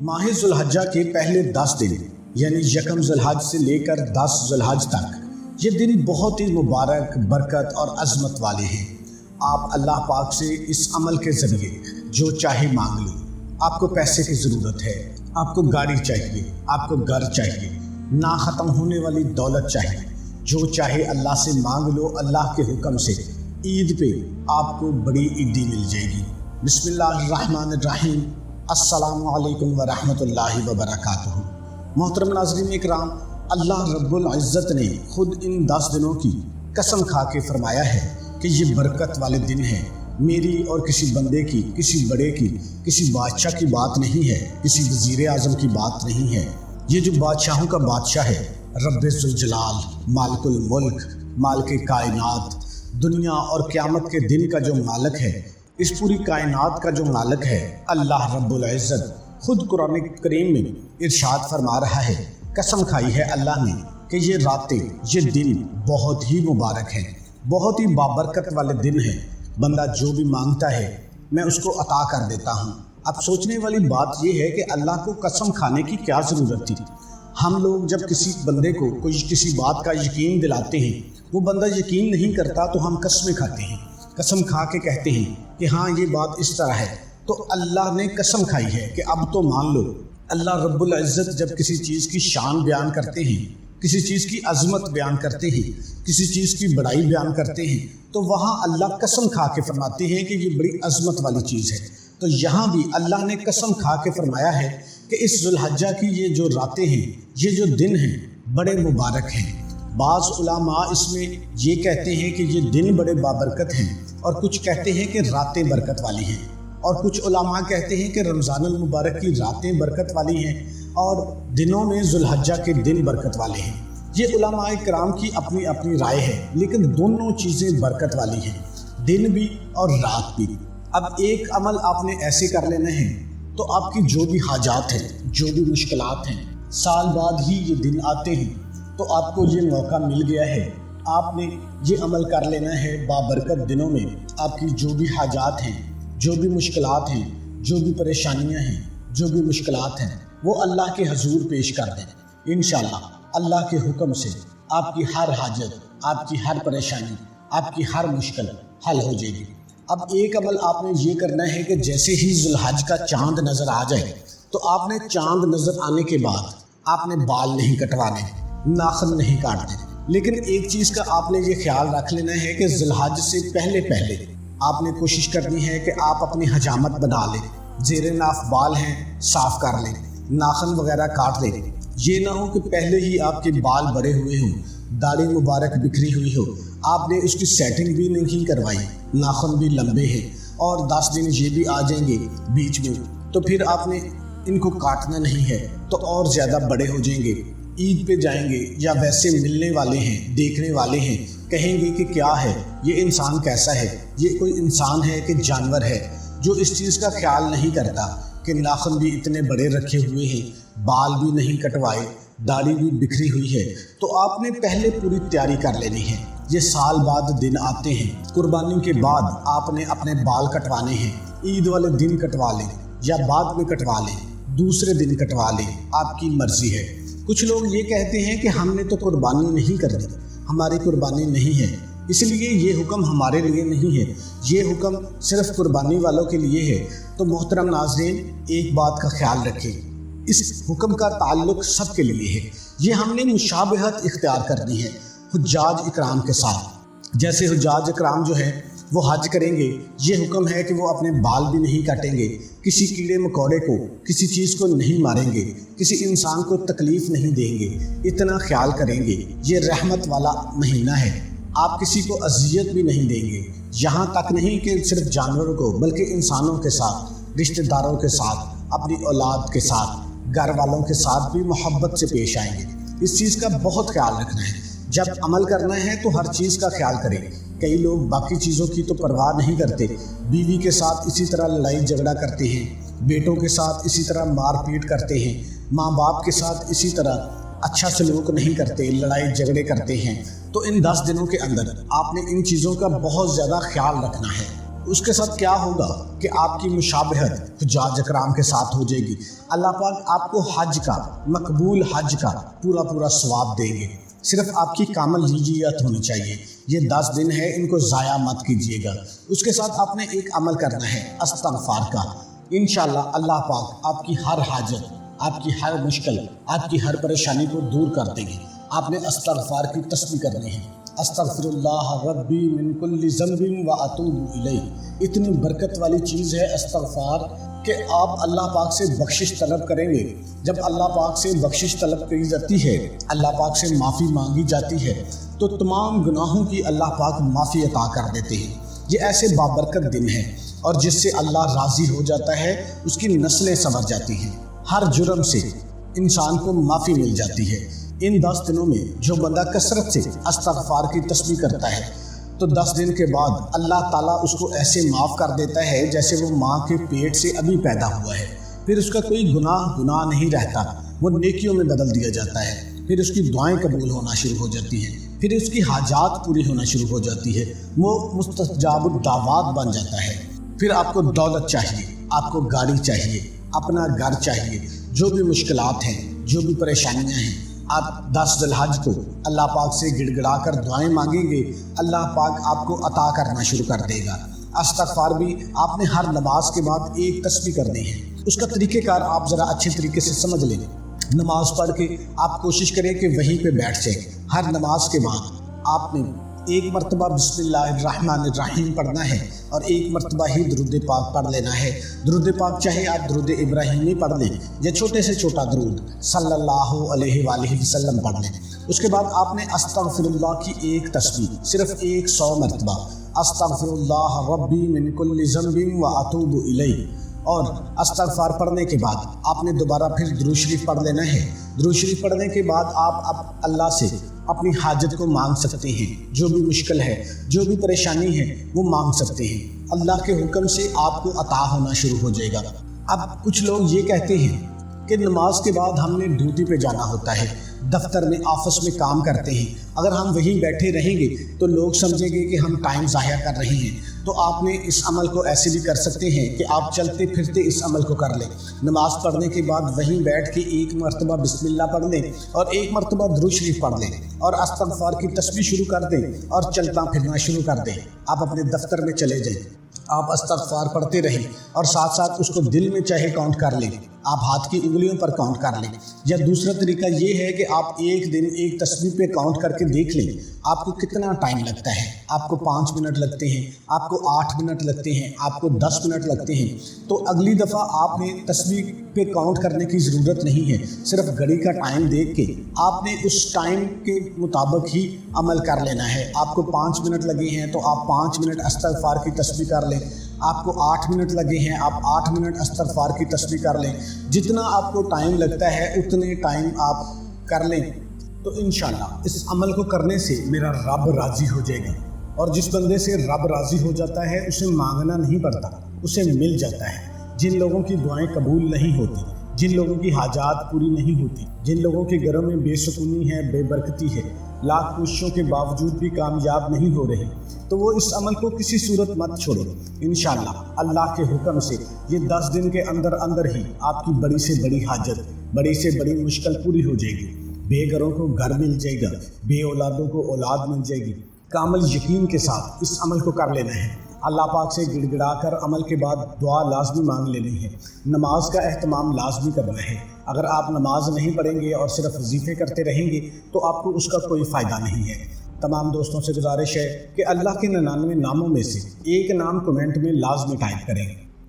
माह ज़ुल्हज्जा के पहले 10 दिन यानी यकम ज़ुल्हज से लेकर 10 ज़ुल्हज तक ये दिन बहुत ही मुबारक, बरकत और अज़मत वाले हैं। आप अल्लाह पाक से इस अमल के ज़रिए जो चाहे मांग लो। आपको पैसे की ज़रूरत है, आपको गाड़ी चाहिए, आपको घर चाहिए, ना ख़त्म होने वाली दौलत चाहिए, जो चाहे अल्लाह से मांग लो। अल्लाह के हुक्म से ईद पे आपको बड़ी ईदी मिल जाएगी। बिस्मिल्लाहिर्रहमानिर्रहीम। अस्सलामु अलैकुम व रहमतुल्लाहि व बरकातुहू। मोहतरम नाज़रीन इकराम, अल्लाह रब्बुल इज़्ज़त ने खुद इन 10 दिनों की कसम खा के फरमाया है कि ये बरकत वाले दिन हैं। मेरी और किसी बंदे की, किसी बड़े की, किसी बादशाह की बात नहीं है, किसी वज़ीर आज़म की बात नहीं है। ये जो बादशाहों का बादशाह है, रब्बे ज़ुल जलाल, मालिकुल मुल्क, मालिक कायनात, दुनिया और क़यामत के दिन का जो मालिक है, इस पूरी कायनात का जो मालिक है, अल्लाह रब्बुल इज़्ज़त खुद कुरान करीम में इरशाद फरमा रहा है, कसम खाई है अल्लाह ने कि ये रातें, ये दिन बहुत ही मुबारक हैं, बहुत ही बाबरकत वाले दिन हैं। बंदा जो भी मांगता है मैं उसको अता कर देता हूँ। अब सोचने वाली बात ये है कि अल्लाह को कसम खाने की क्या ज़रूरत थी। हम लोग जब किसी बंदे को कोई किसी बात का यकीन दिलाते हैं, वो बंदा यकीन नहीं करता तो हम कसमें खाते हैं, कसम खा के कहते हैं कि हाँ ये बात इस तरह है। तो अल्लाह ने कसम खाई है कि अब तो मान लो। अल्लाह रब्बुल इज़्ज़त जब किसी चीज़ की शान बयान करते हैं, किसी चीज़ की अज़मत बयान करते हैं, किसी चीज़ की बड़ाई बयान करते हैं, तो वहाँ अल्लाह कसम खा के फरमाते हैं कि ये बड़ी अज़मत वाली चीज़ है। तो यहाँ भी अल्लाह ने कसम खा के फरमाया है कि इस ज़ुल्हज्जा की ये जो रातें हैं, ये जो दिन हैं, बड़े मुबारक हैं। बाज़ उलमा इसमें ये कहते हैं कि ये दिन बड़े बाबरकत हैं, और कुछ कहते हैं कि रातें बरकत वाली हैं, और कुछ उलमा कहते हैं कि रमज़ानुल मुबारक की रातें बरकत वाली हैं और दिनों में ज़ुल्हज्जा के दिन बरकत वाले हैं। ये उलमाए किराम की अपनी अपनी राय है, लेकिन दोनों चीज़ें बरकत वाली हैं, दिन भी और रात भी। अब एक अमल आपने ऐसे कर लेना है तो आपकी जो भी हाजात हैं, जो भी मुश्किलात हैं, साल बाद ही ये दिन आते हैं, तो आपको ये मौका मिल गया है। आपने ये अमल कर लेना है। बाबरकत दिनों में आपकी जो भी हाजात हैं, जो भी मुश्किलात हैं, जो भी परेशानियां हैं, जो भी मुश्किलात हैं, वो अल्लाह के हजूर पेश कर दें। इंशाअल्लाह अल्लाह के हुक्म से आपकी हर हाजत, आपकी हर परेशानी, आपकी हर मुश्किल हल हो जाएगी। अब एक अमल आपने ये करना है कि जैसे ही ज़ुल्हज का चाँद नज़र आ जाए, तो आपने चाँद नज़र आने के बाद आपने बाल नहीं कटवाने, नाखून नहीं काटने। लेकिन एक चीज़ का आपने ये ख्याल रख लेना है कि ज़ुल्हज से पहले पहले आपने कोशिश करनी है कि आप अपनी हजामत बना लें, ज़ेरे नाफ बाल हैं साफ़ कर लें, नाखून वगैरह काट लें। ये ना हो कि पहले ही आपके बाल बड़े हुए हों, दाढ़ी मुबारक बिखरी हुई हो, आपने उसकी सेटिंग भी नहीं करवाई, नाखून भी लंबे हैं और 10 दिन ये भी आ जाएंगे बीच में, तो फिर आपने इनको काटना नहीं है तो और ज़्यादा बड़े हो जाएंगे। ईद पे जाएंगे या वैसे मिलने वाले हैं, देखने वाले हैं, कहेंगे कि क्या है ये इंसान, कैसा है ये, कोई इंसान है कि जानवर है, जो इस चीज़ का ख्याल नहीं करता कि नाखून भी इतने बड़े रखे हुए हैं, बाल भी नहीं कटवाए, दाढ़ी भी बिखरी हुई है। तो आपने पहले पूरी तैयारी कर लेनी है। ये साल बाद दिन आते हैं, कुर्बानी के बाद आपने अपने बाल कटवाने हैं। ईद वाले दिन कटवा लें या बाद में कटवा लें, दूसरे दिन कटवा लें, आपकी मर्ज़ी है। कुछ लोग ये कहते हैं कि हमने तो कुर्बानी नहीं करनी, हमारी कुर्बानी नहीं है, इसलिए ये हुक्म हमारे लिए नहीं है, ये हुक्म सिर्फ कुर्बानी वालों के लिए है। तो मोहतरम नाज़रीन, एक बात का ख्याल रखें, इस हुक्म का ताल्लुक सब के लिए है। ये हमने मुशाबहत इख्तियार करनी है हुज्जाज इकराम के साथ। जैसे हुज्जाज इकराम जो है वो हज करेंगे, ये हुक्म है कि वो अपने बाल भी नहीं काटेंगे, किसी कीड़े मकोड़े को, किसी चीज़ को नहीं मारेंगे, किसी इंसान को तकलीफ़ नहीं देंगे, इतना ख्याल करेंगे। ये रहमत वाला महीना है, आप किसी को अजियत भी नहीं देंगे। यहाँ तक नहीं कि सिर्फ जानवरों को, बल्कि इंसानों के साथ, रिश्तेदारों के साथ, अपनी औलाद के साथ, घर वालों के साथ भी मोहब्बत से पेश आएंगे। इस चीज़ का बहुत ख्याल रखना है। जब अमल करना है तो हर चीज़ का ख्याल करें। कई लोग बाकी चीज़ों की तो परवाह नहीं करते, बीवी के साथ इसी तरह लड़ाई झगड़ा करते हैं, बेटों के साथ इसी तरह मारपीट करते हैं, माँ बाप के साथ इसी तरह अच्छा सलूक नहीं करते, लड़ाई झगड़े करते हैं। तो इन 10 दिनों के अंदर आपने इन चीज़ों का बहुत ज़्यादा ख्याल रखना है। اس کے ساتھ کیا ہوگا کہ آپ کی مشابہت حجاج اکرام کے ساتھ ہو جائے گی۔ اللہ پاک آپ کو حج کا، مقبول حج کا پورا ثواب دیں گے۔ صرف آپ کی کامل نیت ہونی چاہیے۔ یہ 10 دن ہے، ان کو ضائع مت کیجیے گا۔ اس کے ساتھ آپ نے ایک عمل کرنا ہے استغفار کا۔ انشاءاللہ اللہ پاک آپ کی ہر حاجت، آپ کی ہر مشکل، آپ کی ہر پریشانی کو دور کر دیں گے۔ آپ نے استغفار کی تسبیح کرنی ہے۔ استغفر اللہ ربی من کل ذنب و اتوب الیہ۔ اتنی برکت والی چیز ہے استغفار کہ آپ اللہ پاک سے بخشش طلب کریں گے۔ جب اللہ پاک سے بخشش طلب کی جاتی ہے، اللہ پاک سے معافی مانگی جاتی ہے، تو تمام گناہوں کی اللہ پاک معافی عطا کر دیتے ہیں۔ یہ ایسے بابرکت دن ہیں اور جس سے اللہ راضی ہو جاتا ہے، اس کی نسلیں سنور جاتی ہیں، ہر جرم سے انسان کو معافی مل جاتی ہے۔ ان 10 دنوں میں جو بندہ کثرت سے استغفار کی تسبیح کرتا ہے تو 10 دن کے بعد اللہ تعالیٰ اس کو ایسے معاف کر دیتا ہے جیسے وہ ماں کے پیٹ سے ابھی پیدا ہوا ہے۔ پھر اس کا کوئی گناہ نہیں رہتا، وہ نیکیوں میں بدل دیا جاتا ہے۔ پھر اس کی دعائیں قبول ہونا شروع ہو جاتی ہیں، پھر اس کی حاجات پوری ہونا شروع ہو جاتی ہے، وہ مستجاب الدعوات بن جاتا ہے۔ پھر آپ کو دولت چاہیے، آپ کو گاڑی چاہیے، اپنا گھر چاہیے، جو بھی مشکلات ہیں، جو بھی پریشانیاں ہیں، آپ 10 ذی الحج کو اللہ پاک سے گڑ گڑا کر دعائیں مانگیں گے، اللہ پاک آپ کو عطا کرنا شروع کر دے گا۔ استغفار بھی آپ نے ہر نماز کے بعد ایک تسبیح کرنی ہے۔ اس کا طریقہ کار آپ ذرا اچھے طریقے سے سمجھ لیں۔ نماز پڑھ کے آپ کوشش کریں کہ وہیں پہ بیٹھ جائیں۔ ہر نماز کے بعد آپ نے ایک مرتبہ بسم اللہ الرحمن الرحیم پڑھنا ہے اور ایک مرتبہ ہی درود پاک پڑھ لینا ہے۔ درود پاک چاہے آپ درود ابراہیمی پڑھ لیں یا چھوٹے سے چھوٹا درود صلی اللہ علیہ وآلہ وسلم پڑھ لیں۔ اس کے بعد آپ نے استغفر اللہ کی ایک تسبیح صرف 100 مرتبہ، استغفر اللہ ربی من کل ذنب و اتوب الیہ، اور استغفار پڑھنے کے بعد آپ نے دوبارہ پھر درود شریف پڑھ لینا ہے۔ درود شریف پڑھنے کے بعد آپ اللہ سے اپنی حاجت کو مانگ سکتے ہیں، جو بھی مشکل ہے، جو بھی پریشانی ہے، وہ مانگ سکتے ہیں۔ اللہ کے حکم سے آپ کو عطا ہونا شروع ہو جائے گا۔ اب کچھ لوگ یہ کہتے ہیں کہ نماز کے بعد ہم نے ڈیوٹی پہ جانا ہوتا ہے، دفتر میں، آفس میں کام کرتے ہیں، اگر ہم وہیں بیٹھے رہیں گے تو لوگ سمجھیں گے کہ ہم ٹائم ضائع کر رہے ہیں۔ تو آپ نے اس عمل کو ایسے بھی کر سکتے ہیں کہ آپ چلتے پھرتے اس عمل کو کر لیں۔ نماز پڑھنے کے بعد وہیں بیٹھ کے ایک مرتبہ بسم اللہ پڑھ لیں اور ایک مرتبہ درود شریف پڑھ لیں اور استغفار کی تسبیح شروع کر دیں اور چلتا پھرنا شروع کر دیں۔ آپ اپنے دفتر میں چلے جائیں، آپ استغفار پڑھتے رہیں اور ساتھ ساتھ اس کو دل میں چاہے کاؤنٹ کر لیں، آپ ہاتھ کی انگلیوں پر کاؤنٹ کر لیں۔ یا دوسرا طریقہ یہ ہے کہ آپ ایک دن ایک تسبیح پہ کاؤنٹ کر کے دیکھ لیں آپ کو کتنا ٹائم لگتا ہے۔ آپ کو 5 منٹ لگتے ہیں، آپ کو 8 منٹ لگتے ہیں، آپ کو 10 منٹ لگتے ہیں، تو اگلی دفعہ آپ نے تسبیح پہ کاؤنٹ کرنے کی ضرورت نہیں ہے۔ صرف گھڑی کا ٹائم دیکھ کے آپ نے اس ٹائم کے مطابق ہی عمل کر لینا ہے۔ آپ کو 5 منٹ لگے ہیں تو آپ 5 منٹ استغفار کی تسبیح کر لیں۔ آپ کو 8 منٹ لگے ہیں، آپ 8 منٹ استغفار کی تسبیح کر لیں۔ جتنا آپ کو ٹائم لگتا ہے اتنے ٹائم آپ کر لیں، تو انشاءاللہ اس عمل کو کرنے سے میرا رب راضی ہو جائے گا۔ اور جس بندے سے رب راضی ہو جاتا ہے اسے مانگنا نہیں پڑتا، اسے مل جاتا ہے۔ جن لوگوں کی دعائیں قبول نہیں ہوتی، جن لوگوں کی حاجات پوری نہیں ہوتی، جن لوگوں کے گھروں میں بے سکونی ہے، بے برکتی ہے، لاکھ کوششوں کے باوجود بھی کامیاب نہیں ہو رہے، تو وہ اس عمل کو کسی صورت مت چھوڑیں۔ انشاءاللہ اللہ کے حکم سے یہ 10 دن کے اندر ہی آپ کی بڑی سے بڑی حاجت، بڑی سے بڑی مشکل پوری ہو جائے گی۔ بے گھروں کو گھر مل جائے گا، بے اولادوں کو اولاد مل جائے گی۔ کامل یقین کے ساتھ اس عمل کو کر لینا ہے۔ اللہ پاک سے گڑ گڑا کر عمل کے بعد دعا لازمی مانگ لینی ہے۔ نماز کا اہتمام لازمی کرنا ہے۔ اگر آپ نماز نہیں پڑھیں گے اور صرف وظیفے کرتے رہیں گے تو آپ کو اس کا کوئی فائدہ نہیں ہے۔ تمام دوستوں سے گزارش ہے کہ اللہ کے 99 ناموں میں سے ایک نام کمنٹ میں لازمی ٹائپ کریں۔